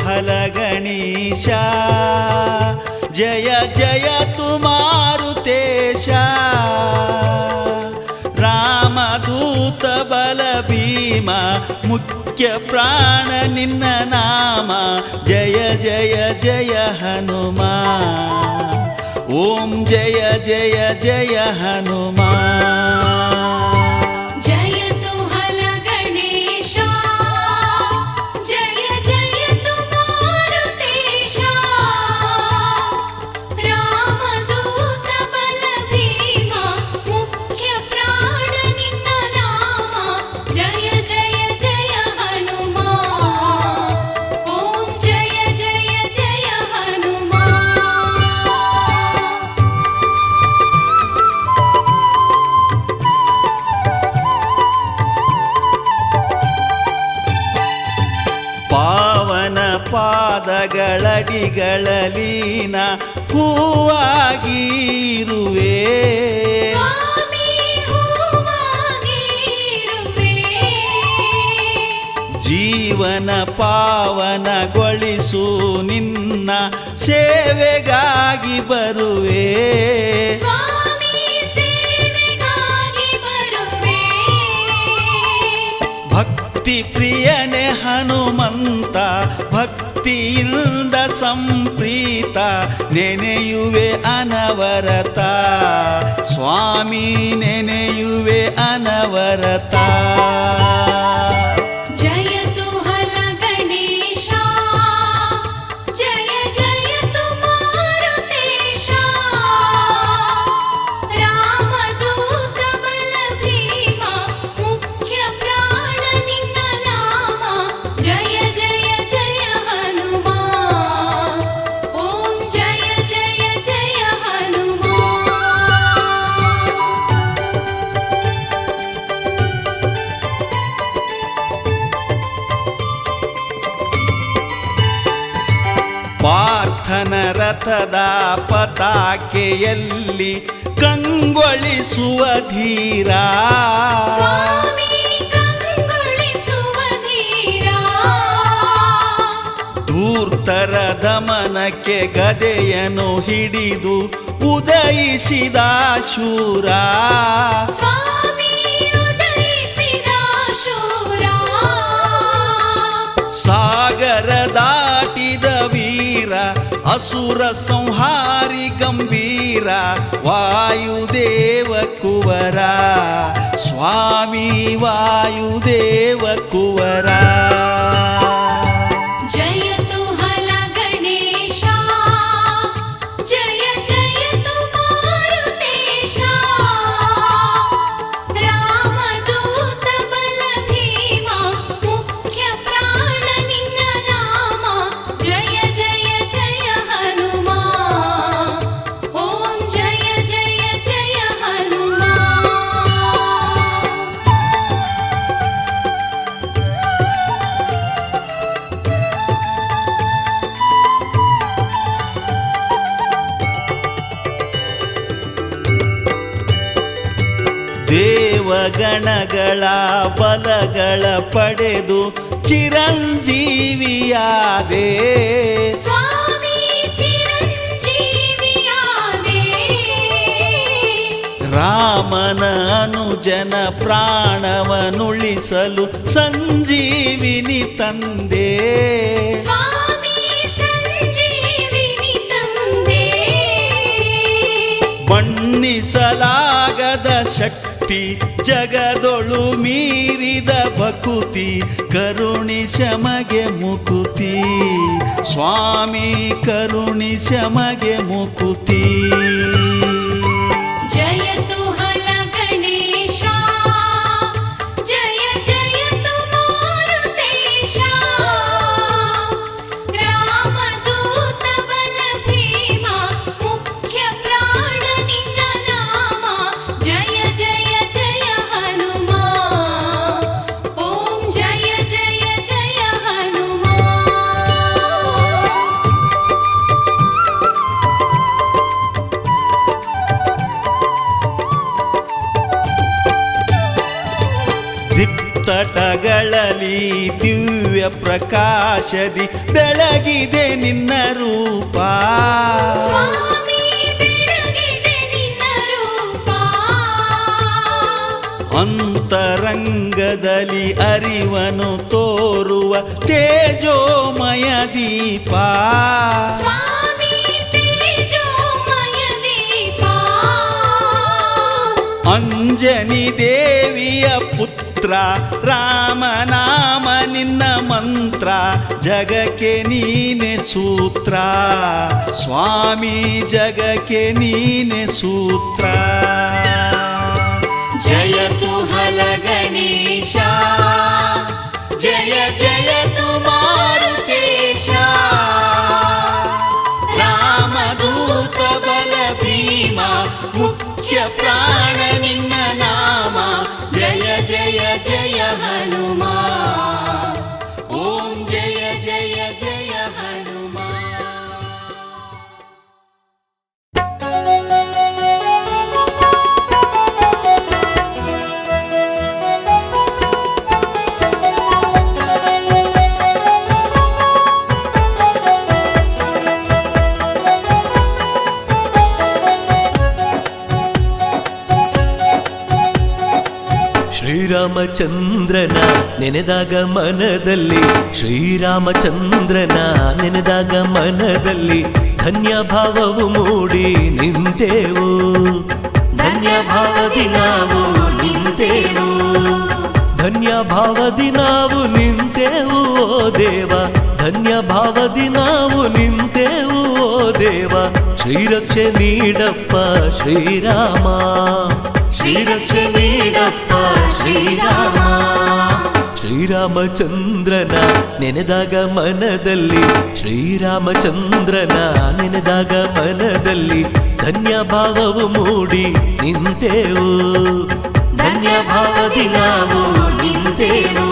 ಹಲ ಗಣೇಶ ಜಯ ಜಯ ತು ಮಾರುತೇಶ ರಾಮದೂತ ಬಲ ಭೀಮ ಮುಖ್ಯ ಪ್ರಾಣ ನಿನ್ನ ನಾಮ ಜಯ ಜಯ ಜಯ ಹನುಮ ಓಂ ಜಯ ಜಯ ಜಯ ಹನುಮ ಪಾದಗಳಡಿಗಳಲೀನ ಹೂವಾಗಿರುವೆ ಜೀವನ ಪಾವನಗೊಳಿಸು ನಿನ್ನ ಸೇವೆಗಾಗಿ ಬರುವೆ ಭಕ್ತಿ ಪ್ರಿಯನೆ ಹನುಮಂತ ಭಕ್ತಿಯಿಂದ ಸಂಪ್ರೀತ ನೆನೆಯುವೆ ಅನವರತ ಸ್ವಾಮಿ ನೆನೆಯುವೆ ಅನವರತ ಪಾರ್ಥನ ರಥದ ಪತಾಕೆಯಲ್ಲಿ ಕಂಗೊಳಿಸುವ ಧೀರ ಧೂರ್ತರ ದಮನಕ್ಕೆ ಗದೆಯನ್ನು ಹಿಡಿದು ಉದಯಿಸಿದ ಶೂರ ಸಾಗರ ದಾಟಿದ ವೀರ ಅಸುರ ಸಂಹಾರಿ ಗಂಭೀರ ವಾಯುದೇವ ಕುವರ ಸ್ವಾಮಿ ವಾಯುದೇವ ಕುವರ ದೇವಗಣಗಳ ಬಲಗಳ ಪಡೆದು ಚಿರಂಜೀವಿಯಾದೆ ರಾಮನ ಅನುಜನ ಪ್ರಾಣವನುಳಿಸಲು ಸಂಜೀವಿನಿ ತಂದೆ ಬಣ್ಣಿಸಲಾಗದ ಶಕ್ತಿ ಜಗದೊಳು ಮೀರಿದ ಭಕುತಿ ಕರುಣಿಸಮಗೆ ಮುಕುತಿ ಸ್ವಾಮಿ ಕರುಣಿಸಮಗೆ ಮುಕುತಿ ತಟಗಳಲ್ಲಿ ದಿವ್ಯ ದಿವ್ಯ ಪ್ರಕಾಶದಿ ಬೆಳಗಿದೆ ನಿನ್ನ ರೂಪ. ಸ್ವಾಮಿ ಬೆಳಗಿದೆ ನಿನ್ನ ರೂಪ. ಅಂತರಂಗದಲ್ಲಿ ಅರಿವನು ತೋರುವ ತೇಜೋಮಯ ದೀಪ. ಸ್ವಾಮಿ ತೇಜೋಮಯ ದೀಪ. ಅಂಜನಿ ದೇವಿಯ ಪುತ್ರ ರಾಮನಾಮ ನಿನ್ನ ಮಂತ್ರ, ಜಗಕ್ಕೆ ನೀನೆ ಸೂತ್ರ. ಸ್ವಾಮಿ ಜಗಕ್ಕೆ ನೀನೆ ಸೂತ್ರ. ಜಯತು ಹಲ ಗಣೇಶ, ಜಯ ಜಯತು ಮಾರುತೇಶ. ರಾಮದೂತ ಬಲ ಭೀಮ, ಮುಖ್ಯ ಪ್ರಾಣ ನಿನ್ನ ನಾಮ. ಜಯ ಜಯ ಜಯ ಹನುಮ, ಓಂ ಜಯ ಜಯ ಜಯ ಹನುಮ. ಶ್ರೀರಾಮಚಂದ್ರನ ನೆನೆದಾಗ ಮನದಲ್ಲಿ, ಶ್ರೀರಾಮಚಂದ್ರನ ನೆನೆದಾಗ ಮನದಲ್ಲಿ ಧನ್ಯ ಭಾವವು ಮೂಡಿ ನಿಂತೆವು. ಧನ್ಯ ಭಾವದಿ ನಾವು ನಿಂತೆವು. ಧನ್ಯ ಭಾವದಿ ನಾವು ನಿಂತೆವು ಓ ದೇವ, ಧನ್ಯ ಭಾವದಿ ನಾವು ನಿಂತೆವು ಓ ದೇವ. ಶ್ರೀರಕ್ಷೆ ನೀಡಪ್ಪ ಶ್ರೀರಾಮ, ಶ್ರೀರಕ್ಷೆ ನೀಡಪ್ಪ ಶ್ರೀರಾಮ. ಶ್ರೀರಾಮಚಂದ್ರನ ನೆನೆದಾಗ ಮನದಲ್ಲಿ, ಶ್ರೀರಾಮಚಂದ್ರನ ನೆನೆದಾಗ ಮನದಲ್ಲಿ ಧನ್ಯ ಭಾವವು ಮೂಡಿ ನಿಂತೆವು. ಧನ್ಯ ಭಾವದಿ ನಾವು ನಿಂತೆವು.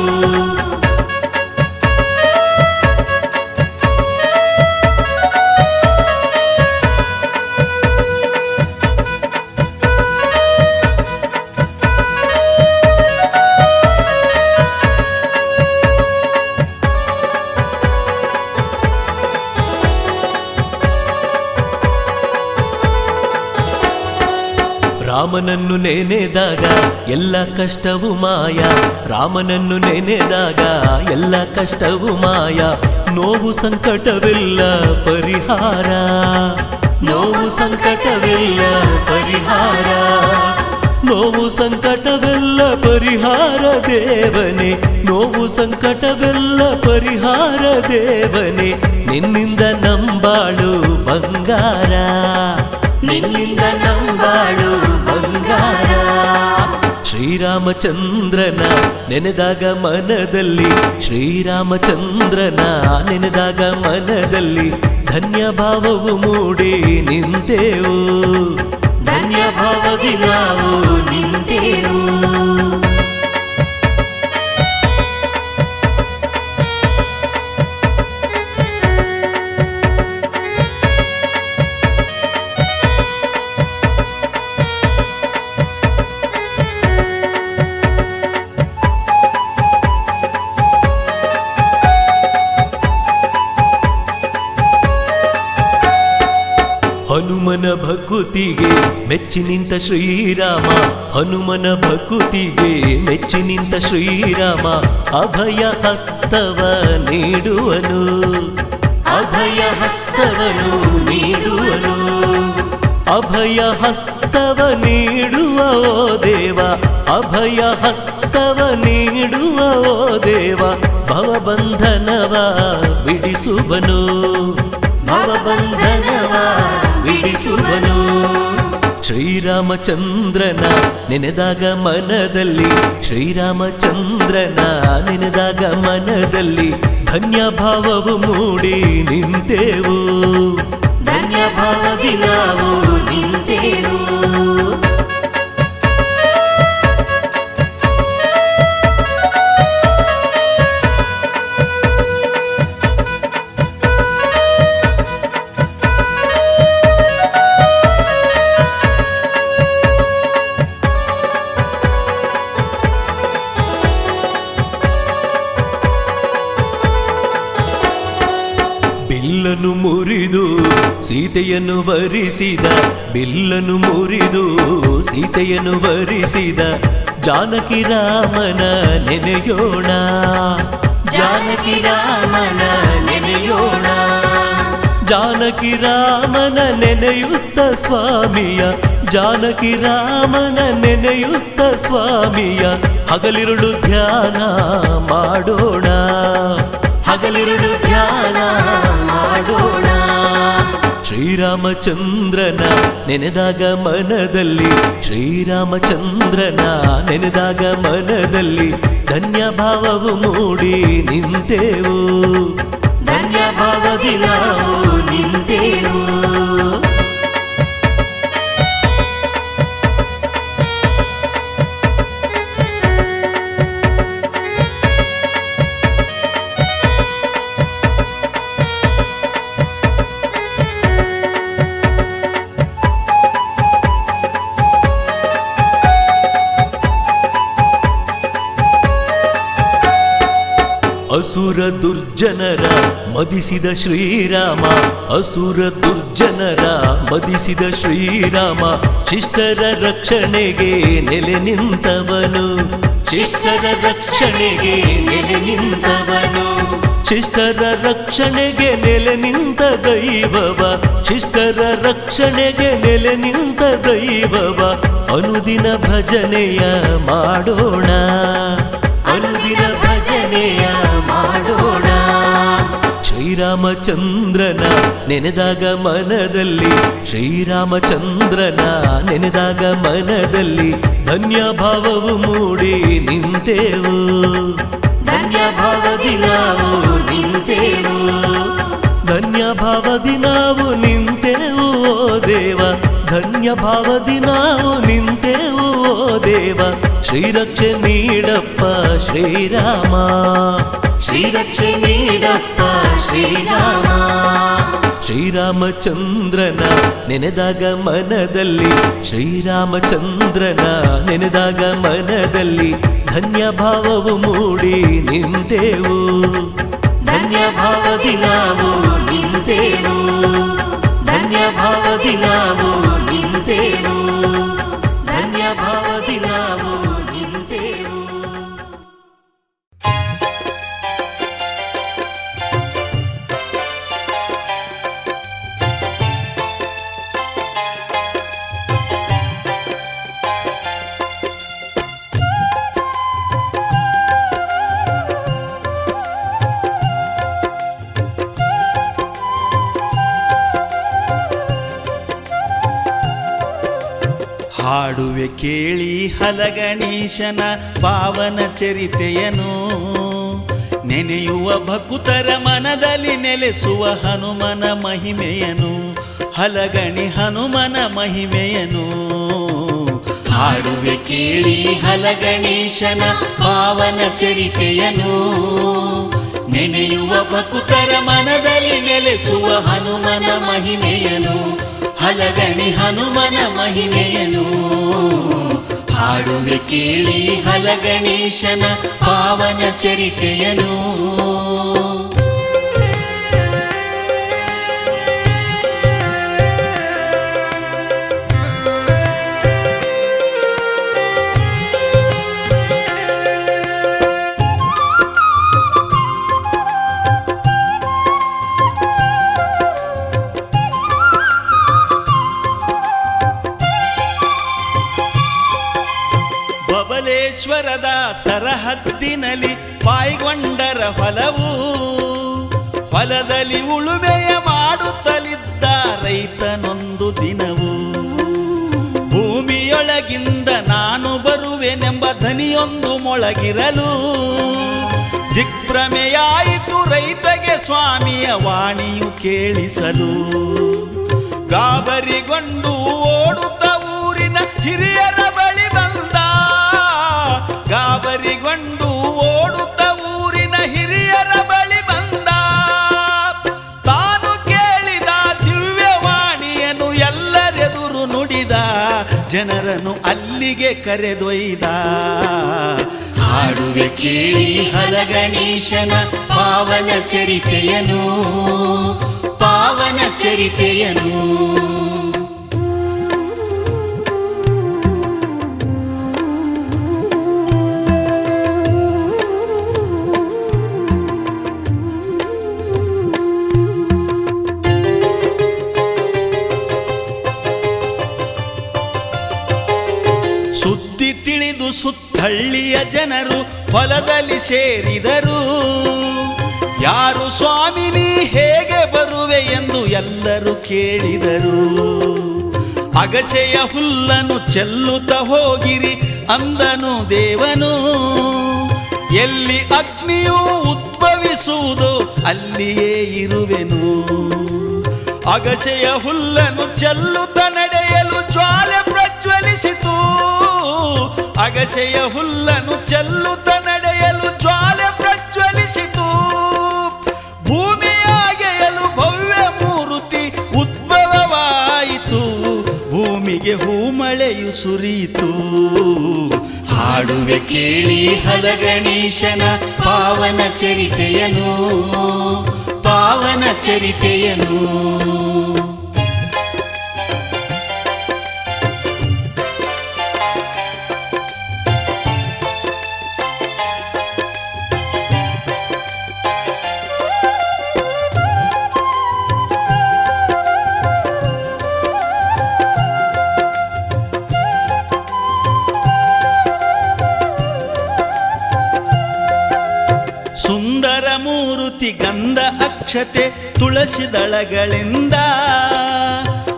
ರಾಮನನ್ನು ನೆನೆದಾಗ ಎಲ್ಲ ಕಷ್ಟವು ಮಾಯ, ರಾಮನನ್ನು ನೆನೆದಾಗ ಎಲ್ಲ ಕಷ್ಟವು ಮಾಯ. ನೋವು ಸಂಕಟವೆಲ್ಲ ಪರಿಹಾರ, ನೋವು ಸಂಕಟವೆಲ್ಲ ಪರಿಹಾರ. ನೋವು ಸಂಕಟವೆಲ್ಲ ಪರಿಹಾರ ದೇವನೇ, ನೋವು ಸಂಕಟವೆಲ್ಲ ಪರಿಹಾರ ದೇವನೇ. ನಿನ್ನಿಂದ ನಂಬಾಳು ಬಂಗಾರ, ನಿನ್ನಿಂದ ನಂಬಾಳು ಬಂಗಾರ. ಶ್ರೀರಾಮಚಂದ್ರನ ನೆನೆದಾಗ ಮನದಲ್ಲಿ, ಶ್ರೀರಾಮಚಂದ್ರನ ನೆನೆದಾಗ ಮನದಲ್ಲಿ ಧನ್ಯ ಭಾವವು ಮೂಡಿ ನಿಂತೆವು. ಧನ್ಯ ಭಾವದಿ ನಾವು ನಿಂತೆವು. ಹನುಮನ ಭಕುತಿಗೆ ಮೆಚ್ಚಿ ನಿಂತ ಶ್ರೀರಾಮ, ಹನುಮನ ಭಕುತಿಗೆ ಮೆಚ್ಚಿ ನಿಂತ ಶ್ರೀರಾಮ. ಅಭಯ ಹಸ್ತವ ನೀಡುವನು, ಅಭಯ ಹಸ್ತವನು ನೀಡುವನು. ಅಭಯ ಹಸ್ತವ ನೀಡುವ ಓ ದೇವ, ಅಭಯ ಹಸ್ತವ ನೀಡುವ ಓ ದೇವ. ಭವಬಂಧನವ ಬಿಡಿಸುವನು, ಭವಬಂಧನವ ಬಿಡಿಸುವನು. ಶ್ರೀರಾಮಚಂದ್ರನ ನೆನೆದಾಗ ಮನದಲ್ಲಿ, ಶ್ರೀರಾಮಚಂದ್ರನ ನೆನೆದಾಗ ಮನದಲ್ಲಿ ಧನ್ಯ ಭಾವವು ಮೂಡಿ ನಿಂತೆವು. ಧನ್ಯ ಭಾವದಿ ನಾವು ನಿಂತೆವು. ಬಿಲ್ಲನ್ನು ಮುರಿದು ಸೀತೆಯನ್ನು ವರಿಸಿದ, ಬಿಲ್ಲನ್ನು ಮುರಿದು ಸೀತೆಯನ್ನು ವರಿಸಿದ ಜಾನಕಿ ರಾಮನ ನೆನೆಯೋಣ, ಜಾನಕಿ ರಾಮನ ನೆನೆಯೋಣ, ಜಾನಕಿ ರಾಮನ ನೆನೆಯುತ್ತ ಸ್ವಾಮಿಯ, ಜಾನಕಿ ರಾಮನ ನೆನೆಯುತ್ತ ಸ್ವಾಮಿಯ ಹಗಲಿರುಳು ಧ್ಯಾನ ಮಾಡೋಣ, ಹಗಲಿರುಳು ಧ್ಯಾನ ಮಾಡೋಣ. ಶ್ರೀರಾಮಚಂದ್ರನ ನೆನೆದಾಗ ಮನದಲ್ಲಿ, ಶ್ರೀರಾಮಚಂದ್ರನ ನೆನೆದಾಗ ಮನದಲ್ಲಿ ಧನ್ಯ ಭಾವವು ಮೂಡಿ ನಿಂತೆವು, ಧನ್ಯ ಭಾವದಿ ನಾವು ನಿಂತೆವು. ಅಸುರ ದುರ್ಜನರ ಮದಿಸಿದ ಶ್ರೀರಾಮ, ಅಸುರ ದುರ್ಜನರ ಮದಿಸಿದ ಶ್ರೀರಾಮ ಶಿಷ್ಟರ ರಕ್ಷಣೆಗೆ ನೆಲೆ ನಿಂತವನು, ಶಿಷ್ಟರ ರಕ್ಷಣೆಗೆ ನೆಲೆ ನಿಂತವನು, ಶಿಷ್ಟರ ರಕ್ಷಣೆಗೆ ನೆಲೆ ನಿಂತ ದೈವವ, ಶಿಷ್ಟರ ರಕ್ಷಣೆಗೆ ನೆಲೆ ನಿಂತ ದೈವವ ಅನುದಿನ ಭಜನೆಯ ಮಾಡೋಣ, ಅನುದಿನ ಭಜನೆಯ ಮಾಡೋಣ. ಶ್ರೀರಾಮಚಂದ್ರನ ನೆನೆದಾಗ ಮನದಲ್ಲಿ, ಶ್ರೀರಾಮಚಂದ್ರನ ನೆನೆದಾಗ ಮನದಲ್ಲಿ ಧನ್ಯ ಭಾವವು ಮೂಡಿ ನಿಂತೆವು, ಧನ್ಯ ಭಾವದಿ ನಾವು ನಿಂತೆವು, ಧನ್ಯ ಭಾವದಿ ನಾವು ನಿಂತೆವು ಓ ದೇವ, ಧನ್ಯ ಭಾವದಿ ನಾವು ನಿಂತೆವು ಓ ದೇವ. ಶ್ರೀರಕ್ಷೆ ನೀಡಪ್ಪ ಶ್ರೀರಾಮ, ಶ್ರೀರಕ್ಷೆ ನೀಡಪ್ಪ ಶ್ರೀರಾಮ. ಶ್ರೀರಾಮಚಂದ್ರನ ನೆನೆದಾಗ ಮನದಲ್ಲಿ, ಶ್ರೀರಾಮಚಂದ್ರನ ನೆನೆದಾಗ ಮನದಲ್ಲಿ ಧನ್ಯ ಭಾವವು ಮೂಡಿ ನಿಂತೆವು, ಧನ್ಯ ಭಾವದಿ ನಾವು ನಿಂತೆವು, ಧನ್ಯ ಭಾವದಿ ನಾವು ನಿಂತೆವು, ಧನ್ಯ ಭಾವದಿ ನಾವು ನಿಂತೆವು. ಹಾಡುವೆ ಕೇಳಿ ಹಲಗಣೀಶನ ಪಾವನ ಚರಿತೆಯನು, ನೆನೆಯುವ ಭಕ್ತರ ಮನದಲ್ಲಿ ನೆಲೆಸುವ ಹನುಮನ ಮಹಿಮೆಯನು, ಹಲಗಣಿ ಹನುಮನ ಮಹಿಮೆಯನು. ಹಾಡುವೆ ಕೇಳಿ ಹಲಗಣೇಶನ ಪಾವನ ಚರಿತೆಯನು, ನೆನೆಯುವ ಭಕ್ತರ ಮನದಲ್ಲಿ ನೆಲೆಸುವ ಹನುಮನ ಮಹಿಮೆಯನು, ಹಲಗಣಿ ಹನುಮನ ಮಹಿಮೆಯನು. ಹಾಡುವೆ ಕೇಳಿ ಹಲಗಣೇಶನ ಪಾವನ ಚರಿತೆಯನು. ಬಬಲೇಶ್ವರದ ಸರಹದ್ದಿನಲ್ಲಿ ಪಾಯ್ಗೊಂಡರ ಹೊಲವು, ಹೊಲದಲ್ಲಿ ಉಳುಮೆಯ ಮಾಡುತ್ತಲಿದ್ದ ರೈತನೊಂದು ದಿನವು, ಭೂಮಿಯೊಳಗಿಂದ ನಾನು ಬರುವೆನೆಂಬ ಧ್ವನಿಯೊಂದು ಮೊಳಗಿರಲು, ದಿಗ್ಭ್ರಮೆಯಾಯಿತು ರೈತಗೆ ಸ್ವಾಮಿಯ ವಾಣಿಯು ಕೇಳಿಸಲು, ಗಾಬರಿಗೊಂಡು ಓಡುತ್ತ ಊರಿನ ಹಿರಿಯರ ಬಳಿ ಬಂದ, ಗಾಬರಿಗೊಂಡು ಓಡುತ್ತ ಊರಿನ ಹಿರಿಯರ ಬಳಿ ಬಂದ, ತಾನು ಕೇಳಿದ ದಿವ್ಯವಾಣಿಯನ್ನು ಎಲ್ಲರೆದುರು ನುಡಿದ, ಜನರನ್ನು ಅಲ್ಲಿಗೆ ಕರೆದೊಯ್ದ. ಹಾಡುವೆ ಕೇಳಿ ಹಲಗಣೇಶನ ಪಾವನ ಚರಿತೆಯನು, ಚರಿತೆಯನು. ಸುದ್ದಿ ತಿಳಿದು ಸುತ್ತಹಳ್ಳಿಯ ಜನರು ಹೊಲದಲ್ಲಿ ಸೇರಿದರು. ಯಾರು ಸ್ವಾಮಿ ನೀ ಹೇಗೆ ಬರುವೆ ಎಂದು ಎಲ್ಲರೂ ಕೇಳಿದರು. ಅಗಸೆಯ ಹುಲ್ಲನ್ನು ಚೆಲ್ಲುತ್ತ ಹೋಗಿರಿ ಅಂದನು ದೇವನು. ಎಲ್ಲಿ ಅಗ್ನಿಯು ಉದ್ಭವಿಸುವುದೋ ಅಲ್ಲಿಯೇ ಇರುವೆನು. ಅಗಸೆಯ ಹುಲ್ಲನ್ನು ಚೆಲ್ಲುತ್ತ ನಡೆಯಲು ಜ್ವಾಲೆ ಪ್ರಜ್ವಲಿಸಿತು. ಅಗಸೆಯ ಹುಲ್ಲನ್ನು ಚೆಲ್ಲುತ್ತ ನಡೆಯಲು ಜ್ವಾಲೆ ಪ್ರಜ್ವಲಿಸಿತು. ಭೂಮಿಯಾಗೆಯಲು ಭವ್ಯ ಮೂರ್ತಿ ಉದ್ಭವವಾಯಿತು. ಭೂಮಿಗೆ ಹೂಮಳೆಯು ಸುರಿಯಿತು. ಹಾಡುವೆ ಕೇಳಿ ಹಲಗಣೇಶನ ಪಾವನ ಚರಿತೆಯನು, ಪಾವನ ಚರಿತೆಯನು. ಸುಂದರ ಮೂರುತಿ ಗಂಧ ಅಕ್ಷತೆ ತುಳಸಿ ದಳಗಳಿಂದ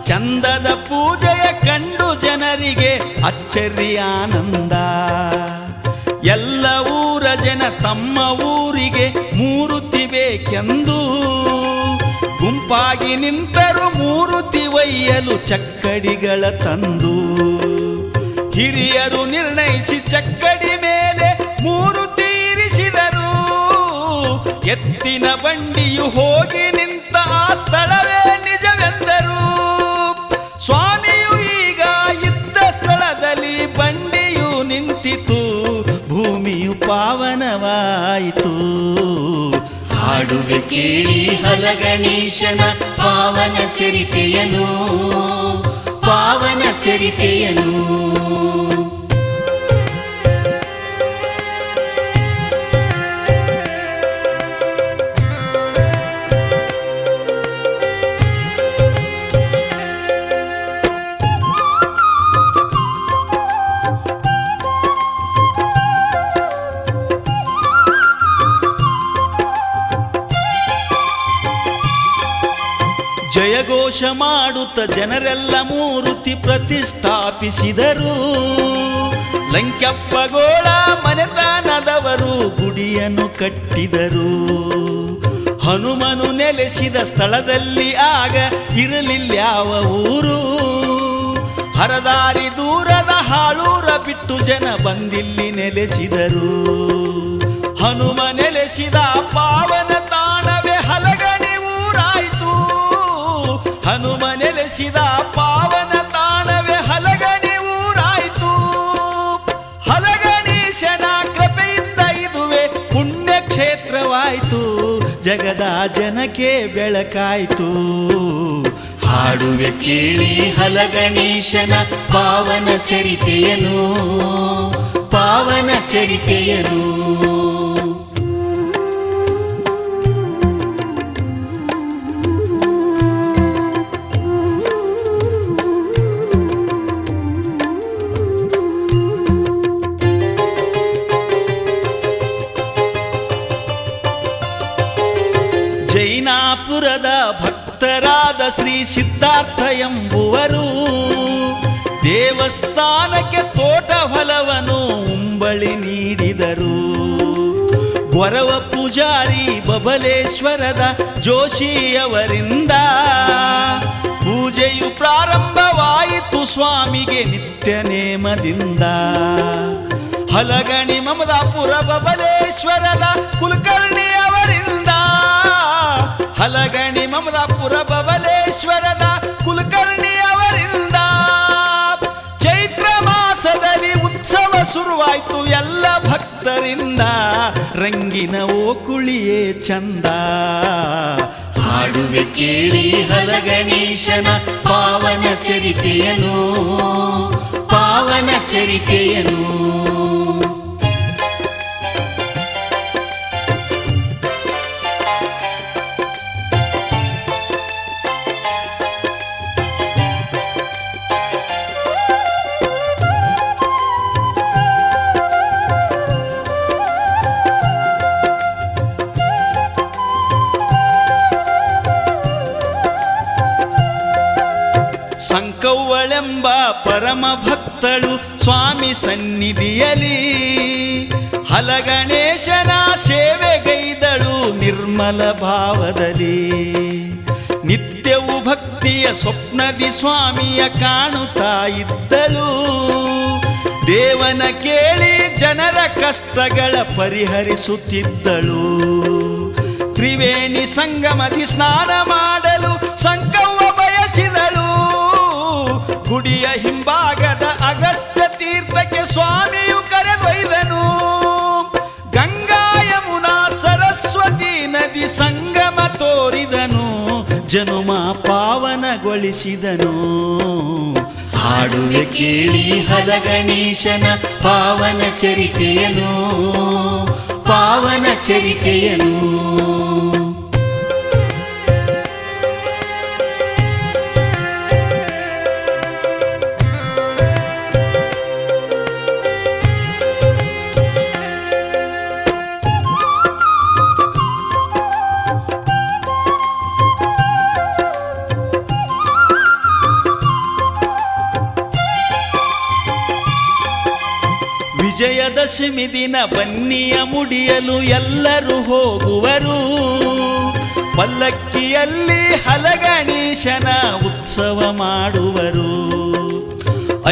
ಚಂದದ ಪೂಜೆಯ ಕಂಡು ಜನರಿಗೆ ಅಚ್ಚರಿ ಆನಂದ. ಎಲ್ಲ ಊರ ಜನ ತಮ್ಮ ಊರಿಗೆ ಮೂರುತಿ ಬೇಕೆಂದು ಗುಂಪಾಗಿ ನಿಂತರು. ಮೂರುತಿ ಒಯ್ಯಲು ಚಕ್ಕಡಿಗಳ ತಂದು ಹಿರಿಯರು ನಿರ್ಣಯಿಸಿ ಚಕ್ಕಡಿ ಮೇಲೆ ಮೂರುತಿ ಇರಿಸಿದರು. ಎತ್ತಿನ ಬಂಡಿಯು ಹೋಗಿ ನಿಂತ ಆ ಸ್ಥಳವೇ ನಿಜವೆಂದರು. ಸ್ವಾಮಿಯು ಈಗ ಇದ್ದ ಸ್ಥಳದಲ್ಲಿ ಬಂಡಿಯು ನಿಂತಿತು. ಭೂಮಿಯು ಪಾವನವಾಯಿತು. ಹಾಡುವೆ ಕೇಳಿ ಹಲಗಣೇಶನ ಪಾವನ ಚರಿತೆಯನು, ಪಾವನ ಚರಿತೆಯನು. ಜಯಘೋಷ ಮಾಡುತ್ತ ಜನರೆಲ್ಲ ಮೂರುತಿ ಪ್ರತಿಷ್ಠಾಪಿಸಿದರು. ಲಂಕ್ಯಪ್ಪಗೋಳ ಮನೆತನದವರು ಗುಡಿಯನ್ನು ಕಟ್ಟಿದರು. ಹನುಮನು ನೆಲೆಸಿದ ಸ್ಥಳದಲ್ಲಿ ಆಗ ಇರಲಿಲ್ಯಾವ ಊರು. ಹರದಾರಿ ದೂರದ ಹಾಳೂರ ಬಿಟ್ಟು ಜನ ಬಂದಿಲ್ಲಿ ನೆಲೆಸಿದರು. ಹನುಮ ನೆಲೆಸಿದ ಪಾವನ ತಾಣವೇ ಹಲಗಣಿ ಊರಾಯಿತು. ಹನುಮ ನೆಲೆಸಿದ ಪಾವನ ತಾಣವೇ ಹಲಗಣಿ ಊರಾಯಿತು. ಹಲಗಣೀಶನ ಕೃಪೆಯಿಂದ ಇದುವೆ ಪುಣ್ಯಕ್ಷೇತ್ರವಾಯಿತು. ಜಗದ ಜನಕ್ಕೆ ಬೆಳಕಾಯಿತು. ಹಾಡುವೆ ಕೇಳಿ ಹಲಗಣೇಶನ ಪಾವನ ಚರಿತೆಯನು, ಪಾವನ ಚರಿತೆಯನು. ಜೈನಾಪುರದ ಭಕ್ತರಾದ ಶ್ರೀ ಸಿದ್ಧಾರ್ಥ ಎಂಬುವರು ದೇವಸ್ಥಾನಕ್ಕೆ ತೋಟ ಹೊಲವನ್ನು ಉಂಬಳಿ ನೀಡಿದರು. ಗೊರವ ಪೂಜಾರಿ ಬಬಲೇಶ್ವರದ ಜೋಶಿಯವರಿಂದ ಪೂಜೆಯು ಪ್ರಾರಂಭವಾಯಿತು ಸ್ವಾಮಿಗೆ ನಿತ್ಯ ನೇಮದಿಂದ. ಹಲಗಣಿ ಮಮದಾಪುರ ಬಬಲೇಶ್ವರದ ಕುಲಕರ್ಣಿಯವರಿಂದ, ಹಲಗಣಿ ಮಮದಾಪುರ ಬಬಲೇಶ್ವರದ ಕುಲಕರ್ಣಿಯವರಿಂದ ಚೈತ್ರ ಮಾಸದಲ್ಲಿ ಉತ್ಸವ ಶುರುವಾಯ್ತು ಎಲ್ಲ ಭಕ್ತರಿಂದ, ರಂಗಿನ ಓಕುಳಿಯೇ ಚಂದ. ಹಾಡುವೆ ಕೇಳಿ ಹಲಗಣೇಶನ ಪಾವನ ಚರಿತೆಯನು, ಪಾವನ ಚರಿತೆಯನು. ಸಂಕವ್ವಳೆಂಬ ಪರಮ ಭಕ್ತಳು ಸ್ವಾಮಿ ಸನ್ನಿಧಿಯಲಿ, ಹಲಗಣೇಶನ ಸೇವೆಗೈದಳು ನಿರ್ಮಲ ಭಾವದಲ್ಲಿ. ನಿತ್ಯವೂ ಭಕ್ತಿಯ ಸ್ವಪ್ನದಿ ಸ್ವಾಮಿಯ ಕಾಣುತ್ತಾ ಇದ್ದಳು, ದೇವನ ಕೇಳಿ ಜನರ ಕಷ್ಟಗಳ ಪರಿಹರಿಸುತ್ತಿದ್ದಳು. ತ್ರಿವೇಣಿ ಸಂಗಮದಿ ಸ್ನಾನ ಮಾಡಲು ಸಂಕವ್ವ ಬಯಸಿದಳು, ಗುಡಿಯ ಹಿಂಭಾಗದ ಅಗಸ್ತ್ಯ ತೀರ್ಥಕ್ಕೆ ಸ್ವಾಮಿಯು ಕರೆದೊಯ್ದನು. ಗಂಗಾ ಯಮುನಾ ಸರಸ್ವತಿ ನದಿ ಸಂಗಮ ತೋರಿದನು, ಜನುಮ ಪಾವನಗೊಳಿಸಿದನು. ಹಾಡುವೆ ಕೇಳಿ ಹಲಗಣೇಶನ ಪಾವನ ಚರಿತೆಯನು, ಪಾವನ ಚರಿತೆಯನು. ವಿಜಯದಶಮಿ ದಿನ ಬನ್ನಿಯ ಮುಡಿಯಲು ಎಲ್ಲರೂ ಹೋಗುವರು, ಪಲ್ಲಕ್ಕಿಯಲ್ಲಿ ಹಲಗಣೇಶನ ಉತ್ಸವ ಮಾಡುವರು.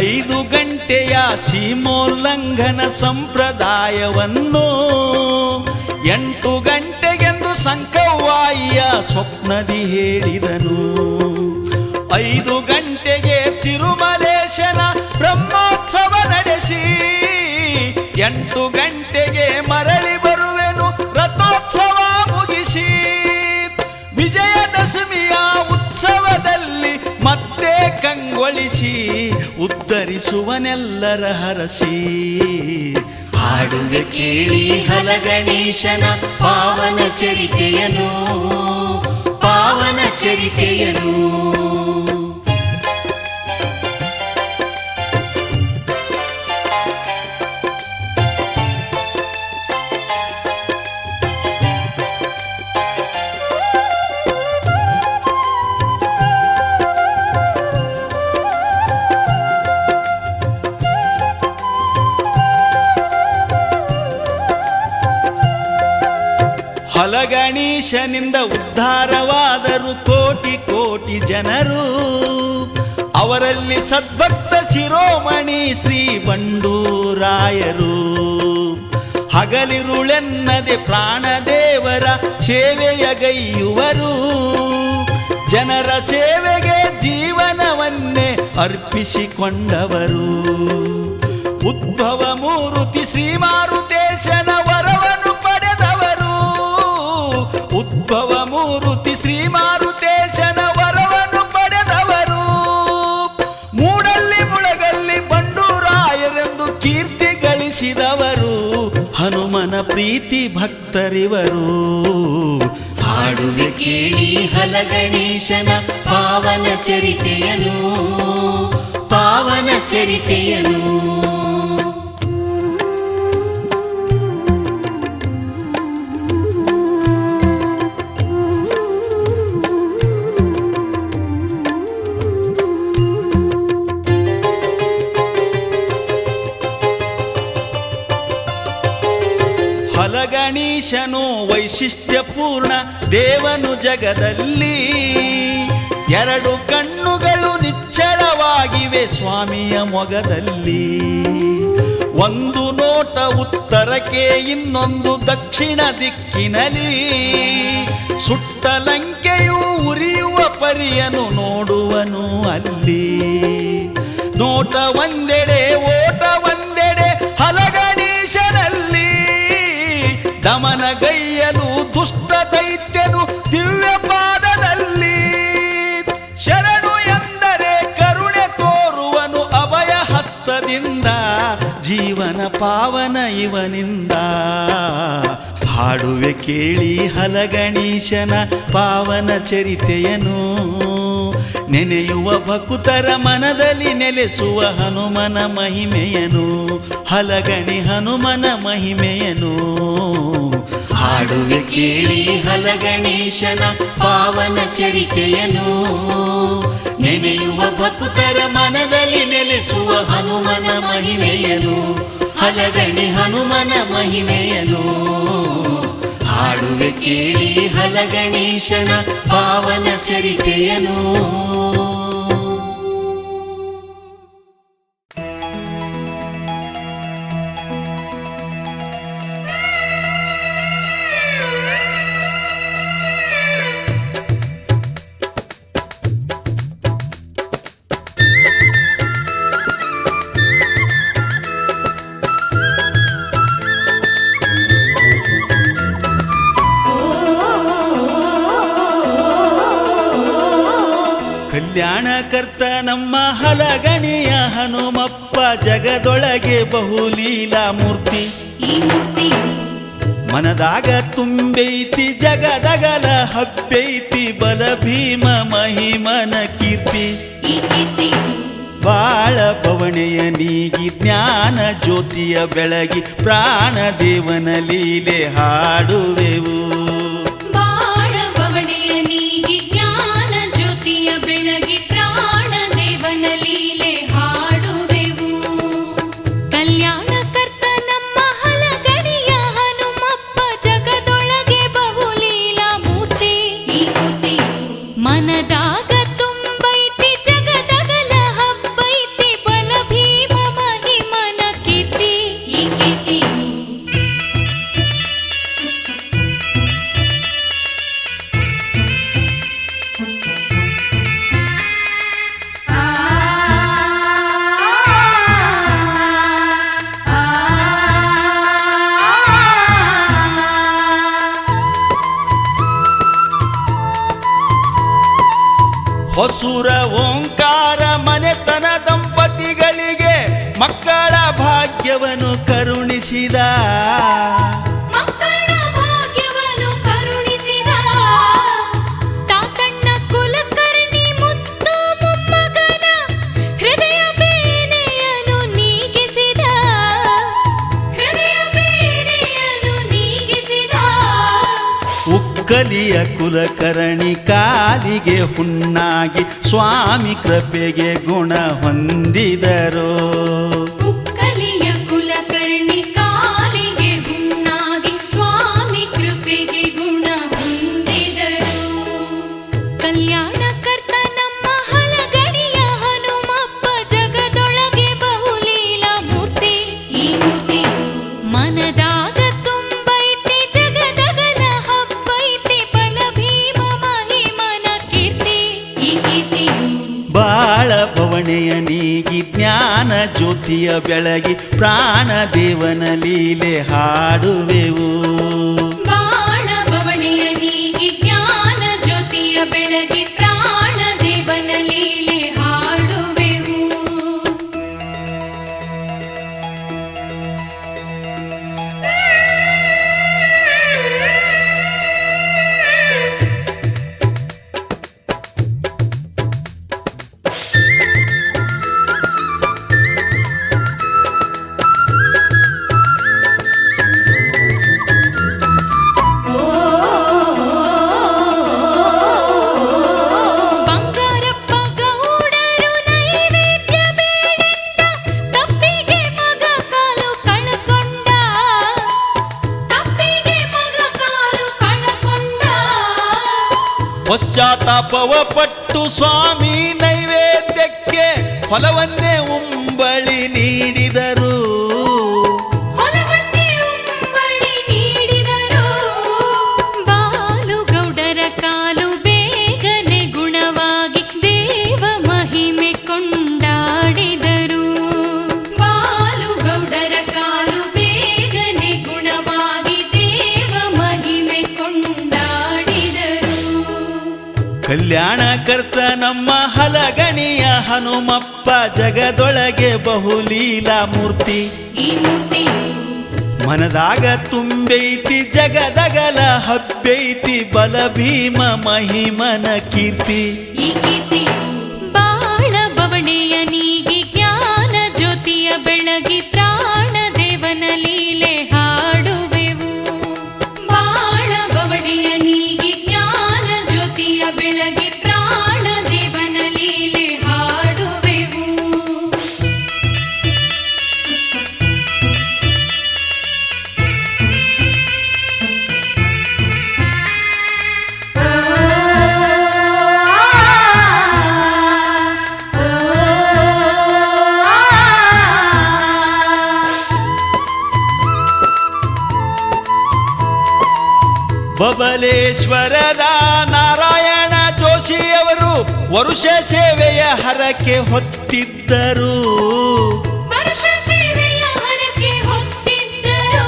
5 ಗಂಟೆಯ ಸೀಮೋಲ್ಲಂಘನ ಸಂಪ್ರದಾಯವನ್ನು 8 ಗಂಟೆಗೆಂದು ಸಂಕವ್ವಾಯಿಯ ಸ್ವಪ್ನದಿ ಹೇಳಿದನು. 5 ಗಂಟೆಗೆ ತಿರುಮಲೇಶನ ಬ್ರಹ್ಮೋತ್ಸವ ನಡೆಸಿ, 8 ಗಂಟೆಗೆ ಮರಳಿ ಬರುವೆನು ರಥೋತ್ಸವ ಮುಗಿಸಿ. ವಿಜಯದಶಮಿಯ ಉತ್ಸವದಲ್ಲಿ ಮತ್ತೆ ಕಂಗೊಳಿಸಿ, ಉದ್ಧರಿಸುವನೆಲ್ಲರ ಹರಸಿ. ಹಾಡುವೆ ಕೇಳಿ ಹಲಗಣೇಶನ ಪಾವನ ಚರಿತೆಯನು, ಪಾವನ ಚರಿತೆಯನು. ಹಲಗಣೇಶನಿಂದ ಉದ್ಧಾರವಾದರು ಕೋಟಿ ಕೋಟಿ ಜನರು, ಅವರಲ್ಲಿ ಸದ್ಭಕ್ತ ಶಿರೋಮಣಿ ಶ್ರೀ ಬಂಡೂರಾಯರು. ಹಗಲಿರುಳೆನ್ನದೆ ಪ್ರಾಣದೇವರ ಸೇವೆಯಗೈಯುವರು, ಜನರ ಸೇವೆಗೆ ಜೀವನವನ್ನೇ ಅರ್ಪಿಸಿಕೊಂಡವರು. ಉದ್ಭವ ಮೂರುತಿ ಶ್ರೀ ಮಾರುತೇಶನ ವರವನ್ನು ಪಡೆದವರು, ಉದ್ಭವ ಮೂರುತಿ ಶ್ರೀ ಮಾರುತೇಶನ ವರವನ್ನು ಪಡೆದವರು. ಮೂಡಲ್ಲಿ ಮುಳಗಲ್ಲಿ ಬಂಡೂರಾಯರೆಂದು ಕೀರ್ತಿ ಗಳಿಸಿದವರು, ಹನುಮನ ಪ್ರೀತಿ ಭಕ್ತರಿವರು. ಹಾಡುವೆ ಕೇಳಿ ಹಲಗಣೇಶನ ಪಾವನ ಚರಿತೆಯನು, ಪಾವನ ಚರಿತೆಯನು. ಹಲಗಣೇಶನು ವೈಶಿಷ್ಟ್ಯಪೂರ್ಣ ದೇವನು ಜಗದಲ್ಲಿ, 2 ಕಣ್ಣುಗಳು ನಿಚ್ಚಳವಾಗಿವೆ ಸ್ವಾಮಿಯ ಮೊಗದಲ್ಲಿ. ಒಂದು ನೋಟ ಉತ್ತರಕ್ಕೆ, ಇನ್ನೊಂದು ದಕ್ಷಿಣ ದಿಕ್ಕಿನಲ್ಲಿ. ಸುಟ್ಟ ಲಂಕೆಯು ಉರಿಯುವ ಪರಿಯನು ನೋಡುವನು ಅಲ್ಲಿ. ನೋಟ ಒಂದೆಡೆ ಓಟ ಒಂದೆಡೆ, ಹಲ ದಮನಗೈಯಲು ದುಷ್ಟ ದೈತ್ಯನು ದಿವ್ಯ ಪಾದದಲ್ಲಿ ಶರಣು ಎಂದರೆ ಕರುಣೆ ತೋರುವನು ಅಭಯ ಹಸ್ತದಿಂದ ಜೀವನ ಪಾವನ ಇವನಿಂದ ಹಾಡುವೆ ಕೇಳಿ ಹಲಗಣೀಶನ ಪಾವನ ಚರಿತೆಯನು ನೆನೆಯುವ ಭಕ್ತರ ಮನದಲ್ಲಿ ನೆಲೆಸುವ ಹನುಮನ ಮಹಿಮೆಯನು ಹಲಗಣಿ ಹನುಮನ ಮಹಿಮೆಯನು ಹಾಡುವೆ ಕೇಳಿ ಹಲಗಣೇಶನ ಪಾವನ ಚರಿತೆಯನು ನೆನೆಯುವ ಭಕ್ತರ ಮನದಲ್ಲಿ ನೆಲೆಸುವ ಹನುಮನ ಮಹಿಮೆಯನು ಹಲಗಣಿ ಹನುಮನ ಮಹಿಮೆಯನು ಹಾಡುವೆ ಕೇಳಿ ಹಲಗಣೇಶನ ಪಾವನ ಚರಿತೆಯನು ಕಲ್ಯಾಣಕರ್ತ ನಮ್ಮ ಹಲಗಣಿಯ ಹನುಮಪ್ಪ ಜಗದೊಳಗೆ ಬಹುಲೀಲಾ ಮೂರ್ತಿ ಮನದಾಗ ತುಂಬೈತಿ ಜಗದಗಲ ಹಬ್ಬೈತಿ ಬಲ ಭೀಮ ಮಹಿಮನ ಕೀರ್ತಿ ಬಾಳ ಪವಣೆಯ ನೀಗಿ ಜ್ಞಾನ ಜ್ಯೋತಿಯ ಬೆಳಗಿ ಪ್ರಾಣ ದೇವನ ಲೀಲೆ ಹಾಡುವೆವು ಬೆಳಗಿ ಪ್ರಾಣ ದೇವನ ಲೀಲೆ ಹಾಡುವೆವು ಕಲ್ಯಾಣಕರ್ತ ನಮ್ಮ ಹಲಗಣಿಯ ಹನುಮಪ್ಪ ಜಗದೊಳಗೆ ಬಹುಲೀಲಾ ಮೂರ್ತಿ ಮನದಾಗ ತುಂಬೈತಿ ಜಗದಗಲ ಹಬ್ಬೈತಿ ಬಲ ಭೀಮ ಮಹಿಮನ ಕೀರ್ತಿ ಹೊಸೂರ ಓಂಕಾರ ಮನೆತನ ದಂಪತಿಗಳಿಗೆ ಮಕ್ಕಳ ಭಾಗ್ಯವನ್ನು ಕರುಣಿಸಿದ ತಾತಣ್ಣ ಕುಲಕರ್ಣಿ ಮುತ್ತು ಮೊಮ್ಮಗನ ಹೃದಯ ಬೇನೆಯನ್ನು ನೀಗಿಸಿದ ಉಕ್ಕಲಿಯ ಕುಲಕರ್ಣಿ ಕಾಲಿಗೆ ಹುಣ್ಣಾಗಿ ಸ್ವಾಮಿ ಕೃಪೆಗೆ ಗುಣ ಹೊಂದಿದರು ಉಕ್ಕಲಿಯ ಕುಲಕರ್ಣಿ ಕಾಲಿಗೆ ಹುಣ್ಣಾಗಿ ಸ್ವಾಮಿ ಕೃಪೆಗೆ ಗುಣ ಹೊಂದಿದರು ಕಲ್ಯಾಣಕರ್ತ ನಮ್ಮ ಹಲಗಣಿಯ ಹನುಮಪ್ಪ ಜಗದೊಳಗೆ ಬಹುಲೀಲಾ ಮೂರ್ತಿ ಮನದಾಗ ತುಂಬೈತಿ ಜಗದಗಲ ಹಬ್ಬೈತಿ ಬಲ ಭೀಮ ಮಹಿಮನ ಕೀರ್ತಿ ಬಾಳ ಪವಣೆಯ ನೀಗಿ ಜ್ಞಾನ ಜ್ಯೋತಿಯ ಬೆಳಗಿ ಪ್ರಾಣ ದೇವನ ಲೀಲೆ ಹಾಡುವೆವು ಬಾಳ ಬವಣೆಯ ನೀಗಿ ಜ್ಞಾನ ಜ್ಯೋತಿಯ ಬೆಳಗಿ ಪ್ರಾಣ ದೇವನ ಲೀಲೆ ಹಾಡುವೆವು ಬಂಗಾರಪ್ಪ ಗೌಡರು ನೈವೇದ್ಯ ಬೇಡೆಂದ ತಪ್ಪಿಗೆ ಮಗ ಕಾಲು ಕಳಕೊಂಡ ಪಶ್ಚಾತ್ತಾಪವ ಪಟ್ಟು ಸ್ವಾಮಿ ನೈವೇದ್ಯಕ್ಕೆ ಫಲವನ್ನೇ ಉಂಬಳಿ ನೀಡಿದರು ಹೊಲವನ್ನೇ ಉಂಬಳಿ ನೀಡಿದರು ಬಾಲುಗೌಡರ ಕಾಲು ಬೇಗನೆ ಗುಣವಾಗಿ ದೇವ ಮಹಿಮೆ ಕೊಂಡಾಡಿದರು ಬಾಲುಗೌಡರ ಕಾಲು ಬೇಗನೆ ಗುಣವಾಗಿ ದೇವ ಕಲ್ಯಾಣ ಕರ್ತ ನಮ್ಮ ಹಲಗಣಿಯ ಹನುಮಪ್ಪ ಜಗದೊಳಗೆ ಬಹುಲೀಲಾ ಮೂರ್ತಿ ಈ ಮೂರ್ತಿ ಮನದಾಗ ತುಂಬೈತಿ ಜಗದಗಲ ಹಬ್ಬೈತಿ ಬಲ ಭೀಮ ಮಹಿಮನ ಕೀರ್ತಿ ಈ ಕೀರ್ತಿ ಬಾಳ ಬವಣೆಯ ನೀಗಿ ಜ್ಞಾನ ಜ್ಯೋತಿಯ ಬೆಳಗಿ ಪ್ರಾಣ ದೇವನ ಲೀಲೆ ಹಾಡುವೆವು ಬಾಳ ಬವಣೆಯ ನೀಗಿ ಜ್ಞಾನ ಜ್ಯೋತಿಯ ಬೆಳಗಿ ಪ್ರಾಣ ದೇವನ ಲೀಲೆ ಹಾಡುವೆವು ಬಬಲೇಶ್ವರದ ನಾರಾಯಣ ಜೋಶಿಯವರು ವರುಷ ಸೇವೆಯ ಹರಕೆ ಹೊತ್ತಿದ್ದರು ವರುಷ ಸೇವೆಯ ಹರಕೆ ಹೊತ್ತಿದ್ದರು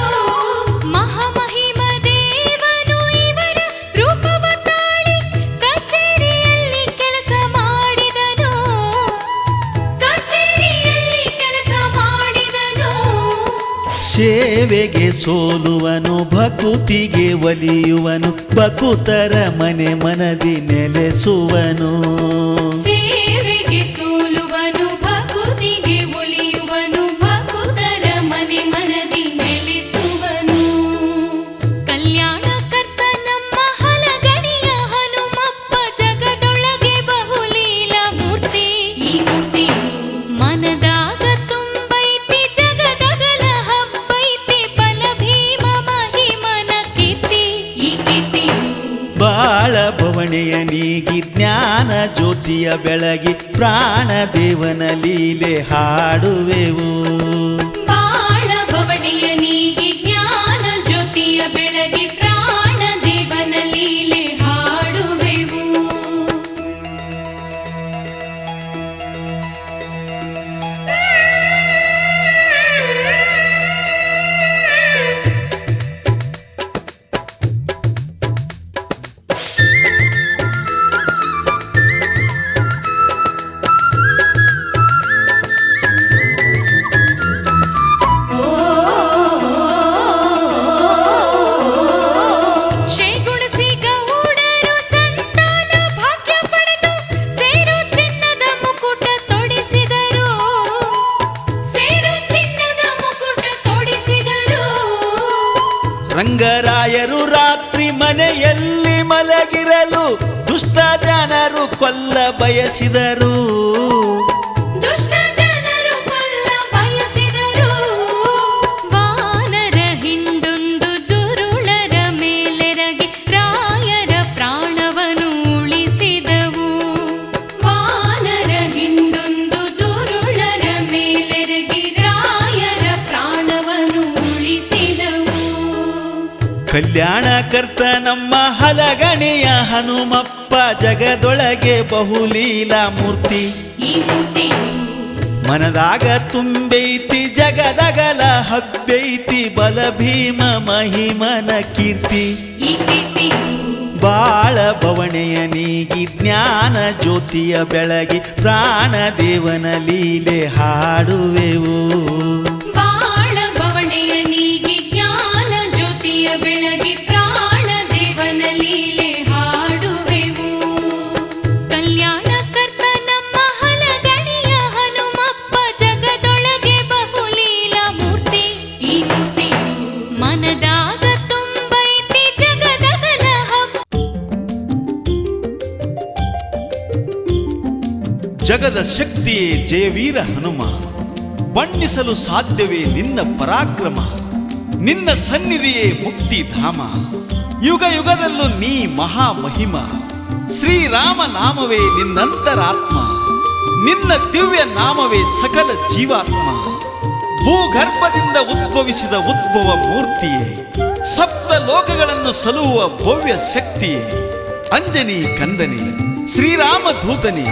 ಮಹಾಮಹಿಮ ದೇವನು ಇವರ ರೂಪವ ತಾಳಿ ಕಚೇರಿಯಲ್ಲಿ ಕೆಲಸ ಮಾಡಿದನು ಕಚೇರಿಯಲ್ಲಿ ಕೆಲಸ ಮಾಡಿದನು ಸೇವೆಗೆ ಸೋಲುವನು ಭಕುತಿಗೆ ಒಲಿಯುವನು ಭಕುತರ ಮನೆ ಮನದಿ ನೆಲೆಸುವನು ಸೇವೆಗೆ ಸೋಲುವನು ಭಕುತಿಗೆ ಒಲಿಯುವನು ಭಕುತರ ಮನೆ ಮನದಿ ನೆಲೆಸುವನು ಕಲ್ಯಾಣ ಕರ್ತ ನಮ್ಮ ಹಲಗಣಿಯ ಹನುಮಪ್ಪ ಜಗದೊಳಗೆ ಬಹುಲೀಲಾ ಮೂರ್ತಿ ಈ ಮೂರ್ತಿ ಮನದಾಗ ತುಂಬೈತಿ ಜಗದಗಲ ಹಬ್ಬೈತಿ ಬಲ ಭೀಮ ಮಹಿಮನ ಕೀರ್ತಿ ಈ ಕೀರ್ತಿ ಬಾಳ ಭವಣೆಯ ನೀಗಿ ಜ್ಞಾನ ಜ್ಯೋತಿಯ ಬೆಳಗಿ ಪ್ರಾಣ ದೇವನ ಲೀಲೆ ಹಾಡುವೆವು ಬಾಳ ಬವಣೆಯ ನೀಗಿ ಜ್ಞಾನ ಜ್ಯೋತಿಯ ಬೆಳಗಿ ಪ್ರಾಣ ದೇವನ ಲೀಲೆ ಹಾಡುವೆವು ಶ್ರೀಗುಣಿಸಿ ಗೌಡರು ಸಂತಾನ ಭಾಗ್ಯ ಪಡೆದು ಸೇರು ಚಿನ್ನದ ಮುಕುಟ ತೊಡಿಸಿದರು ಸೇರು ಚಿನ್ನದ ಮುಕುಟ ತೊಡಿಸಿದರು ರಂಗರಾಯರು ರಾತ್ರಿ ಮನೆಯಲ್ಲಿ ಮಲಗಿರಲು ದುಷ್ಟ ಜನರು ಕೊಲ್ಲ ಬಯಸಿದರು ದುಷ್ಟ ಜನರು ಕೊಲ್ಲ ಬಯಸಿದರು ವಾನರ ಹಿಂಡೊಂದು ದುರುಳರ ಮೇಲೆರಗಿ ರಾಯರ ಪ್ರಾಣವನ್ನು ಉಳಿಸಿದವು ವಾನರ ಹಿಂಡೊಂದು ದುರುಳರ ಮೇಲೆರಗಿ ರಾಯರ ಪ್ರಾಣವನ್ನು ಉಳಿಸಿದವು ಕಲ್ಯಾಣ ಕರ್ತ ನಮ್ಮ ಹಲಗಣಿಯ ಹನುಮಪ್ಪ ಜಗದೊಳಗೆ ಬಹುಲೀಲಾ ಮೂರ್ತಿ ಈ ಮೂರ್ತಿ ಮನದಾಗ ತುಂಬೈತಿ ಜಗದಗಲ ಹಬ್ಬೈತಿ ಬಲ ಭೀಮ ಮಹಿಮನ ಕೀರ್ತಿ ಈ ಕೀರ್ತಿ ಬಾಳ ಬವಣೆಯ ನೀಗಿ ಜ್ಞಾನ ಜ್ಯೋತಿಯ ಬೆಳಗಿ ಪ್ರಾಣ ದೇವನ ಲೀಲೆ ಹಾಡುವೆವು ಬಾಳ ಬವಣೆಯ ನೀಗಿ ಜ್ಞಾನ ಜ್ಯೋತಿಯ ಬೆಳಗಿ ಪ್ರಾಣ ದೇವನ ಲೀಲೆ ಹಾಡುವೆವು ಕಲ್ಯಾಣ ಕರ್ತ ನಮ್ಮ ಹಲಗಣಿಯ ಹನುಮಪ್ಪ ಜಗದೊಳಗೆ ಬಹುಲೀಲಾ ಮೂರ್ತಿ ಈ ಮೂರ್ತಿ ಮನದಾಗ ತುಂಬೈತಿ ಜಗದಗಲ ಜಗದ ಶಕ್ತಿಯೇ ಜಯವೀರ ಹನುಮ ಬಣ್ಣಿಸಲು ಸಾಧ್ಯವೇ ನಿನ್ನ ಪರಾಕ್ರಮ ನಿನ್ನ ಸನ್ನಿಧಿಯೇ ಮುಕ್ತಿಧಾಮ ಯುಗ ಯುಗದಲ್ಲೂ ನೀ ಮಹಾಮಹಿಮ ಶ್ರೀರಾಮ ನಾಮವೇ ನಿನ್ನಂತರಾತ್ಮ ನಿನ್ನ ದಿವ್ಯ ನಾಮವೇ ಸಕಲ ಜೀವಾತ್ಮ ಭೂಗರ್ಭದಿಂದ ಉದ್ಭವಿಸಿದ ಉದ್ಭವ ಮೂರ್ತಿಯೇ ಸಪ್ತ ಲೋಕಗಳನ್ನು ಸಲುಹುವ ಭವ್ಯ ಶಕ್ತಿಯೇ ಅಂಜನಿ ಕಂದನೆ ಶ್ರೀರಾಮ ದೂತನೇ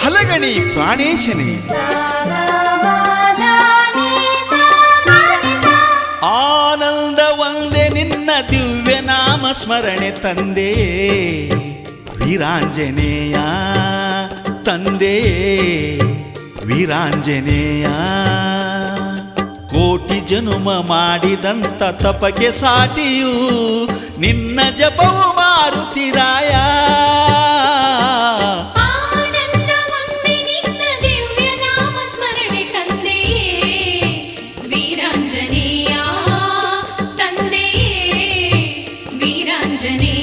ಹಲಗಣಿ ಪ್ರಾಣೇಶನೇ ಆನಂದ ಒಂದೇ ನಿನ್ನ ದಿವ್ಯ ನಾಮ ಸ್ಮರಣೆ ತಂದೆ ವೀರಾಂಜನೇಯ ತಂದೆಯೇ ವೀರಾಂಜನೇಯ. ಕೋಟಿ ಜನುಮ ಮಾಡಿದಂತ ತಪಕ್ಕೆ ಸಾಟಿಯು ನಿನ್ನ ಜಪವು ಮಾರುತಿರಾಯ. ಆನಂದ ಒಂದೇ ನಿನ್ನ ದಿವ್ಯ ನಾಮ ಸ್ಮರಣೆ ತಂದೆಯೇ ವೀರಾಂಜನೇಯ ತಂದೆಯೇ ವೀರಾಂಜನೇಯ.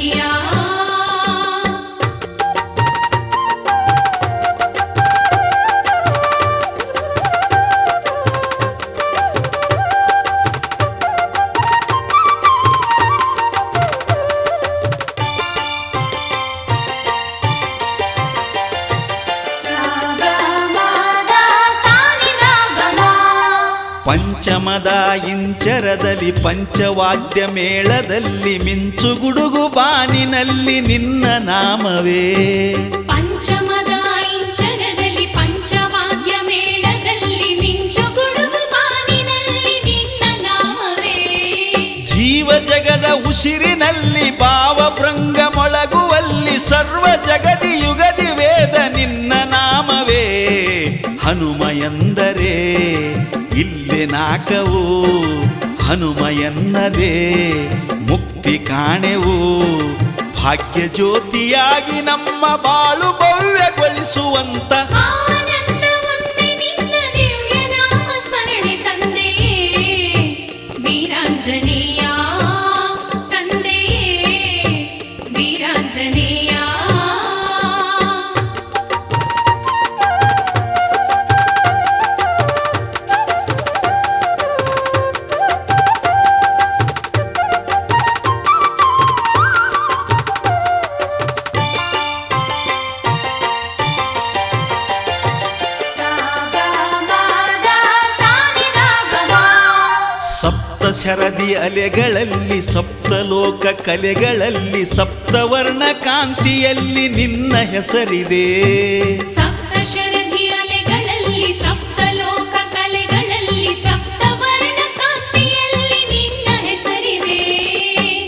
ಪಂಚಮದ ಇಂಚರದಲ್ಲಿ ಪಂಚವಾದ್ಯ ಮೇಳದಲ್ಲಿ ಮಿಂಚು ಗುಡುಗು ಬಾನಿನಲ್ಲಿ ನಿನ್ನ ನಾಮವೇ. ಪಂಚಮದ ಇಂಚರದಲ್ಲಿ ಪಂಚವಾದ್ಯ ಮೇಳದಲ್ಲಿ ಮಿಂಚು ಗುಡುಗು ಬಾನಿನಲ್ಲಿ ನಿನ್ನ ನಾಮವೇ. ಜೀವ ಜಗದ ಉಸಿರಿನಲ್ಲಿ ಭಾವಭೃಂಗ ಮೊಳಗುವಲ್ಲಿ ಸರ್ವ ಜಗದಿ ಯುಗದಿ ವೇದ ನಿನ್ನ ನಾಮವೇ. ಹನುಮ ಎಂದರೆ ಇಲ್ಲೇ ನಾಕವು, ಹನುಮ ಎನ್ನದೆ ಮುಕ್ತಿ ಕಾಣೆವು. ಭಾಗ್ಯ ಜ್ಯೋತಿಯಾಗಿ ನಮ್ಮ ಬಾಳು ಭವ್ಯಗೊಳಿಸುವಂತ ಆನಂದ ಒಂದೇ ನಿನ್ನ ದಿವ್ಯ ನಾಮ ಸ್ಮರಣೆ ತಂದೆಯೇ ವೀರಾಂಜನೇಯ ತಂದೆಯೇ ವೀರಾಂಜನೇಯ. ಸಪ್ತ ಶರದಿ ಅಲೆಗಳಲ್ಲಿ ಸಪ್ತಲೋಕ ಕಲೆಗಳಲ್ಲಿ ಸಪ್ತವರ್ಣ ಕಾಂತಿಯಲ್ಲಿ ನಿನ್ನ ಹೆಸರಿದೆ. ಸಪ್ತ ಶರಧಿ ಅಲೆಗಳಲ್ಲಿ ಸಪ್ತಲೋಕ ಕಲೆಗಳಲ್ಲಿ ಸಪ್ತವರ್ಣ ಕಾಂತಿಯಲ್ಲಿ ನಿನ್ನ ಹೆಸರಿದೆ.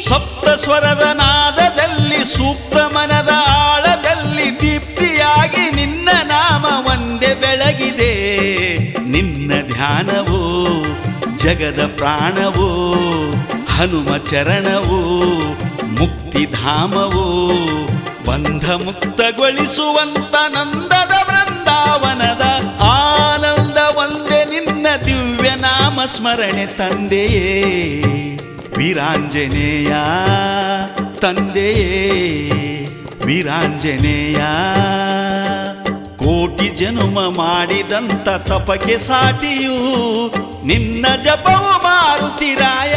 ಸಪ್ತ ಸ್ವರದ ನಾದದಲ್ಲಿ ಸೂಕ್ತ ಮನದ ಆಳದಲ್ಲಿ ದೀಪ್ತಿಯಾಗಿ ನಿನ್ನ ನಾಮ ಒಂದೇ ಬೆಳಗಿದೆ. ನಿನ್ನ ಧ್ಯಾನವು ಜಗದ ಪ್ರಾಣವು, ಹನುಮ ಚರಣವು ಮುಕ್ತಿಧಾಮವು. ಬಂಧ ಮುಕ್ತಗೊಳಿಸುವಂತ ನಂದದ ವೃಂದಾವನದ ಆನಂದ ಒಂದೇ ನಿನ್ನ ದಿವ್ಯ ನಾಮ ಸ್ಮರಣೆ ತಂದೆಯೇ ವೀರಾಂಜನೇಯ ತಂದೆಯೇ ವೀರಾಂಜನೇಯ. ಕೋಟಿ ಜನುಮ ಮಾಡಿದಂತ ತಪಕ್ಕೆ ಸಾಟಿಯು ನಿನ್ನ ಜಪವು ಮಾರುತಿರಾಯ.